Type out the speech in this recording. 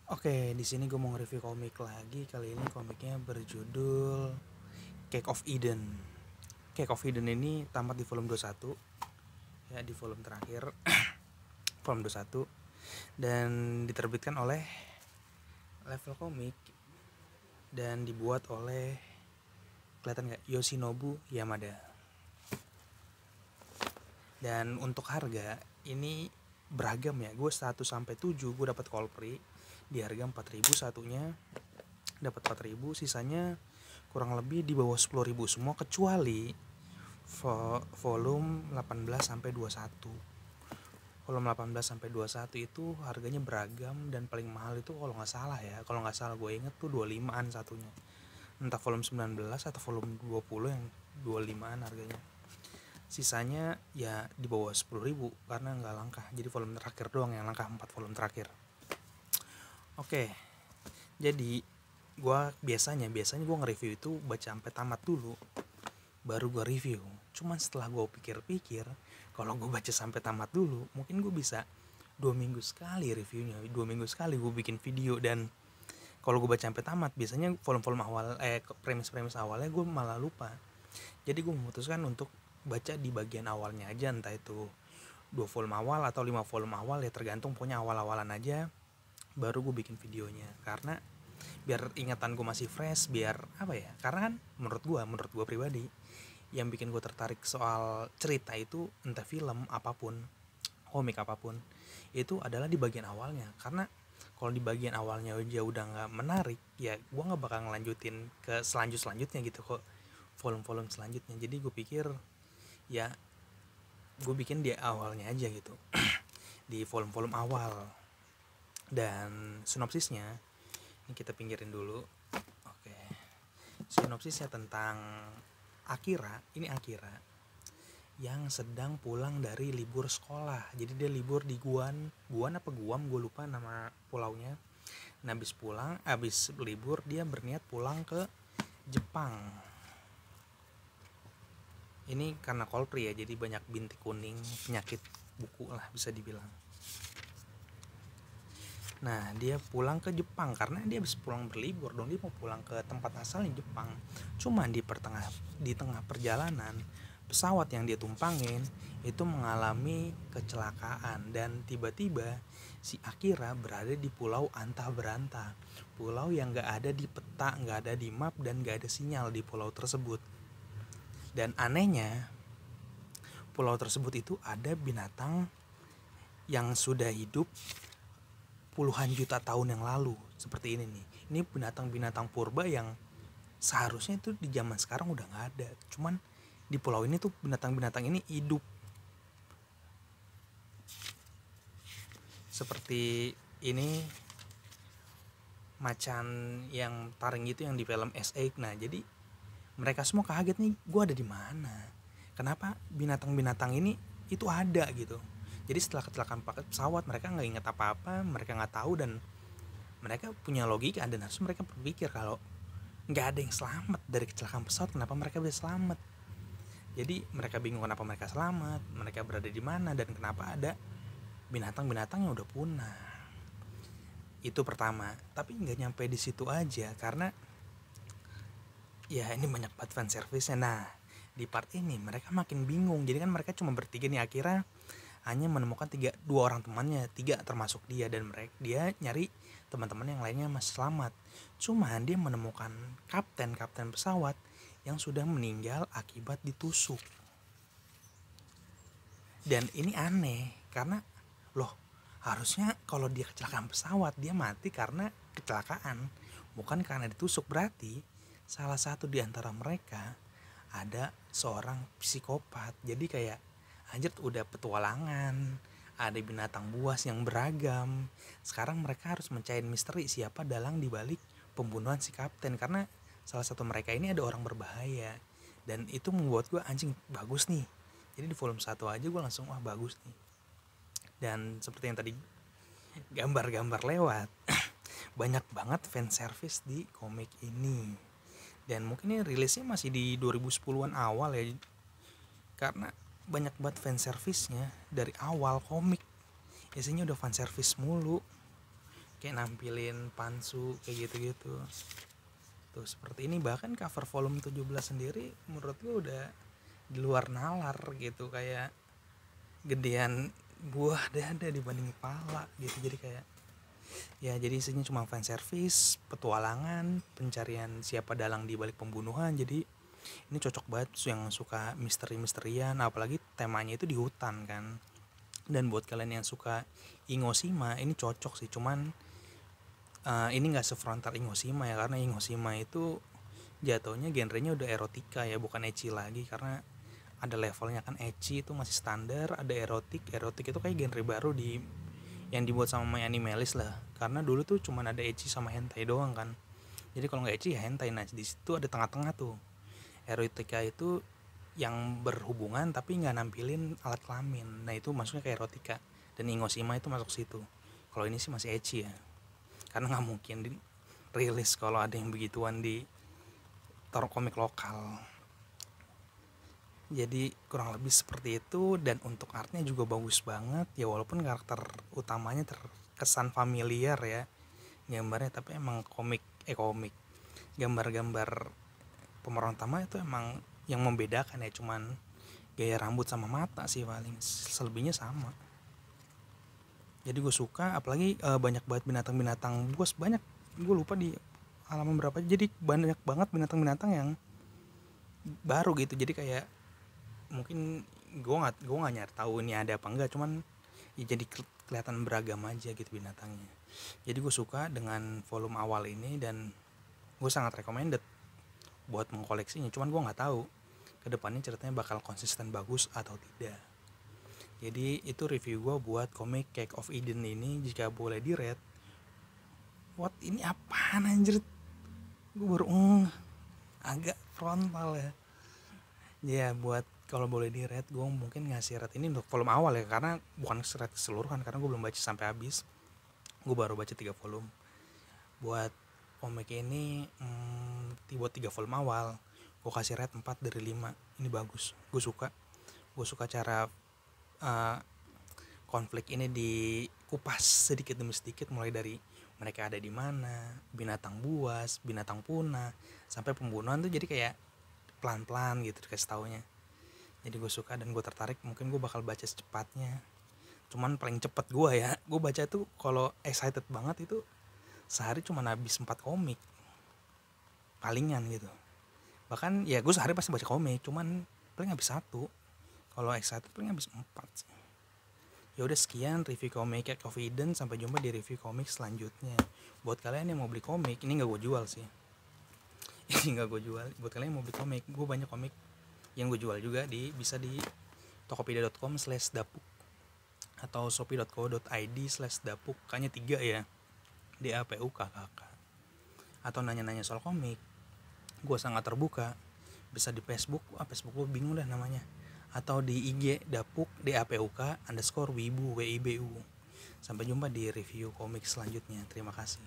Oke, di sini gue mau nge-review komik lagi. Kali ini komiknya berjudul Cake of Eden. Cake of Eden ini tamat di volume 21, ya, di volume terakhir, volume 21, dan diterbitkan oleh Level Comic dan dibuat oleh, kelihatan nggak, Yoshinobu Yamada. Dan untuk harga ini beragam ya. Gue 1 sampai 7 gue dapat call free di harga 4.000 satunya, dapat 4.000, sisanya kurang lebih di bawah 10.000 semua kecuali volume 18 sampai 21. Volume 18 sampai 21 itu harganya beragam, dan paling mahal itu kalau nggak salah gue inget tuh 25-an satunya. Entah volume 19 atau volume 20 yang 25-an harganya. Sisanya ya di bawah 10.000 karena nggak langka. Jadi volume terakhir doang yang langka, 4 volume terakhir. Oke, jadi biasanya gue nge-review itu baca sampai tamat dulu baru gue review. Cuman setelah gue pikir-pikir, kalau gue baca sampai tamat dulu mungkin gue bisa 2 minggu sekali reviewnya, 2 minggu sekali gue bikin video. Dan kalau gue baca sampai tamat biasanya volume-volume awal, premis-premis awalnya gue malah lupa. Jadi gue memutuskan untuk baca di bagian awalnya aja, entah itu 2 volume awal atau 5 volume awal, ya tergantung, pokoknya awal-awalan aja baru gue bikin videonya. Karena biar ingatan gue masih fresh, biar apa ya, karena kan menurut gue pribadi yang bikin gue tertarik soal cerita itu, entah film apapun, komik apapun, itu adalah di bagian awalnya. Karena kalau di bagian awalnya aja udah nggak menarik, ya gue nggak bakal ngelanjutin ke selanjutnya gitu kok, volume-volume selanjutnya. Jadi gue pikir ya gue bikin di awalnya aja gitu, di volume-volume awal. Dan sinopsisnya ini kita pinggirin dulu. Oke, sinopsisnya tentang Akira yang sedang pulang dari libur sekolah. Jadi dia libur di Guan apa Guam, gue lupa nama pulaunya. Nah, abis libur dia berniat pulang ke Jepang. Ini karena kolpri ya, jadi banyak bintik kuning, penyakit buku lah bisa dibilang. Nah, dia pulang ke Jepang karena dia habis pulang berlibur dong, dia mau pulang ke tempat asalnya Jepang. Cuman di tengah perjalanan, pesawat yang dia tumpangin itu mengalami kecelakaan, dan tiba-tiba si Akira berada di pulau antah berantah. Pulau yang gak ada di peta, gak ada di map, dan gak ada sinyal di pulau tersebut. Dan anehnya, pulau tersebut itu ada binatang yang sudah hidup puluhan juta tahun yang lalu. Seperti ini nih, ini binatang-binatang purba yang seharusnya itu di zaman sekarang udah nggak ada. Cuman di pulau ini tuh binatang-binatang ini hidup. Seperti ini, macan yang taring itu yang di film S8. Nah, jadi mereka semua kaget nih, gue ada di mana, kenapa binatang-binatang ini itu ada gitu. Jadi setelah kecelakaan pesawat, mereka nggak ingat apa-apa, mereka nggak tahu, dan mereka punya logika, dan harus mereka berpikir kalau nggak ada yang selamat dari kecelakaan pesawat, kenapa mereka bisa selamat. Jadi mereka bingung kenapa mereka selamat, mereka berada di mana, dan kenapa ada binatang-binatang yang udah punah. Itu pertama. Tapi nggak nyampe di situ aja, karena ya ini banyak banget fan service-nya. Nah, di part ini mereka makin bingung. Jadi kan mereka cuma bertiga nih, Akira hanya menemukan dua orang temannya, 3 termasuk dia, dan dia nyari teman-teman yang lainnya masih selamat. Cuman dia menemukan kapten pesawat yang sudah meninggal akibat ditusuk. Dan ini aneh karena loh, harusnya kalau dia kecelakaan pesawat dia mati karena kecelakaan, bukan karena ditusuk. Berarti salah satu di antara mereka ada seorang psikopat. Jadi kayak anjir, udah petualangan, ada binatang buas yang beragam. Sekarang mereka harus mencari misteri siapa dalang dibalik pembunuhan si kapten, karena salah satu mereka ini ada orang berbahaya. Dan itu membuat gue anjing, bagus nih. Jadi di volume 1 aja gue langsung wah bagus nih. Dan seperti yang tadi gambar-gambar lewat, banyak banget fan service di komik ini. Dan mungkin ini rilisnya masih di 2010-an awal ya, karena banyak banget fan service-nya dari awal komik. Isinya udah fan service mulu, kayak nampilin pansu kayak gitu-gitu tuh seperti ini. Bahkan cover volume 17 sendiri menurut gue udah di luar nalar gitu, kayak gedean buah dada dibanding kepala gitu. Jadi kayak ya jadi isinya cuma fan service, petualangan, pencarian siapa dalang di balik pembunuhan. Jadi ini cocok banget yang suka misteri-misterian, apalagi temanya itu di hutan kan. Dan buat kalian yang suka Ingoshima ini cocok sih, cuman ini nggak sefrontal Ingoshima ya, karena Ingoshima itu jatuhnya genrenya udah erotika ya, bukan ecchi lagi. Karena ada levelnya kan, ecchi itu masih standar, ada erotik itu kayak genre baru yang dibuat sama My Animalist lah. Karena dulu tuh cuman ada ecchi sama hentai doang kan, jadi kalau nggak ecchi ya hentai. Nah di situ ada tengah-tengah tuh, erotika itu yang berhubungan tapi nggak nampilin alat kelamin, nah itu masuknya ke erotika, dan Ingoshima itu masuk situ. Kalau ini sih masih ecchi ya, karena nggak mungkin rilis kalau ada yang begituan di toko komik lokal. Jadi kurang lebih seperti itu. Dan untuk artnya juga bagus banget ya, walaupun karakter utamanya terkesan familiar ya gambarnya, tapi emang komik gambar-gambar pemeran utama itu emang yang membedakan ya, cuman gaya rambut sama mata sih paling, selebihnya sama. Jadi gue suka, apalagi banyak banget binatang-binatang buas, banyak, gue lupa di halaman berapa, jadi banyak banget binatang-binatang yang baru gitu. Jadi kayak mungkin gue nggak nyari tahu ini ada apa enggak, cuman ya jadi kelihatan beragam aja gitu binatangnya. Jadi gue suka dengan volume awal ini, dan gue sangat recommended buat mengkoleksinya. Cuman gue nggak tahu kedepannya ceritanya bakal konsisten bagus atau tidak. Jadi itu review gue buat komik Cake of Eden ini. Jika boleh di rate, what ini apaan anjir, gue baru agak frontal ya. Ya buat kalau boleh di rate, gue mungkin ngasih rate ini untuk volume awal ya, karena bukan rate keseluruhan, karena gue belum baca sampai habis, gue baru baca 3 volume. Buat komik ini buat 3 volume awal gue kasih rate 4 dari 5. Ini bagus, gue suka cara konflik ini dikupas sedikit demi sedikit, mulai dari mereka ada di mana, binatang buas, binatang punah, sampai pembunuhan tuh jadi kayak pelan-pelan gitu dikasih taunya. Jadi gue suka dan gue tertarik, mungkin gue bakal baca secepatnya. Cuman paling cepet gue ya, gue baca tuh kalau excited banget itu sehari cuma habis 4 komik palingan gitu. Bahkan ya gue sehari pasti baca komik, cuman paling habis 1. Kalau excited paling habis 4 sih. Ya udah, sekian review komik Cake of Eden, sampai jumpa di review komik selanjutnya. Buat kalian yang mau beli komik, ini nggak gue jual sih. Ini nggak gue jual. Buat kalian yang mau beli komik, gue banyak komik yang gue jual juga, bisa di tokopedia.com/dapuk atau shopee.co.id/dapuk, kayaknya 3 ya, DAPUKKK. Atau nanya-nanya soal komik, gue sangat terbuka. Bisa di Facebook gue bingung dah namanya, atau di IG dapuk DAPUK_wibu WIBU. Sampai jumpa di review komik selanjutnya. Terima kasih.